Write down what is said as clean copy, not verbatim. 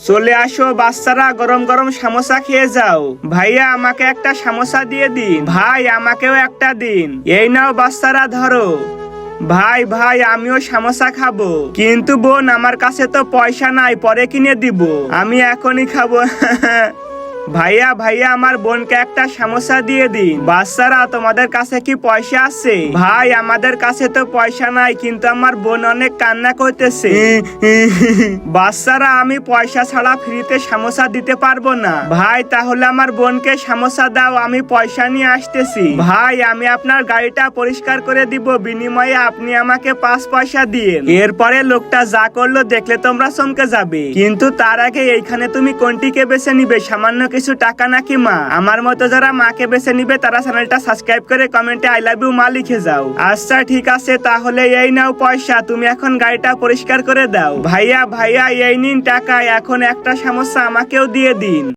চলে আসো বাচ্চারা, গরম গরম সমোসা খেয়ে যাও। ভাইয়া আমাকে একটা সমোসা দিয়ে দিন। ভাই আমাকেও একটা দিন। এই নাও বাচ্চারা, ধরো। ভাই ভাই আমিও সমোসা খাবো, কিন্তু বোন আমার কাছে তো পয়সা নাই, পরে কিনে দিব। আমি এখনই খাবো। ভাইয়া ভাইয়া আমার বোনকে একটা সমোসা দিয়ে দিন। বাচ্চারা তোমাদের কাছে কি পয়সা আছে? ভাই আমাদের কাছে তো পয়সা নাই, কিন্তু আমার বোন অনেক কান্না করতেছে। বাচ্চারা আমি পয়সা ছাড়া ফ্রিতে সমোসা দিতে পারবো না। ভাই তাহলে আমার বোনকে সমোসা দাও, আমি পয়সা নিয়ে আসতেছি। ভাই আমি আপনার গাড়িটা পরিষ্কার করে দিব, বিনিময়ে আপনি আমাকে 5 পয়সা দিন। এরপরে লোকটা যা করলো দেখলে তোমরা চমকে যাবে। কিন্তু তার আগে এইখানে তুমি কোনটিকে বেছে নিবে? সামান্য কিছু টাকা নাকি মা? আমার মতো যারা মাকে বেছে নিবে তারা চ্যানেলটা সাবস্ক্রাইব করে কমেন্টে আই লাভ ইউ মা লিখে যাও। আচ্ছা ঠিক আছে, তাহলে এই নাও পয়সা, তুমি এখন গাড়িটা পরিষ্কার করে দাও। ভাইয়া ভাইয়া এই নিন টাকা, এখন একটা সমস্যা আমাকেও দিয়ে দিন।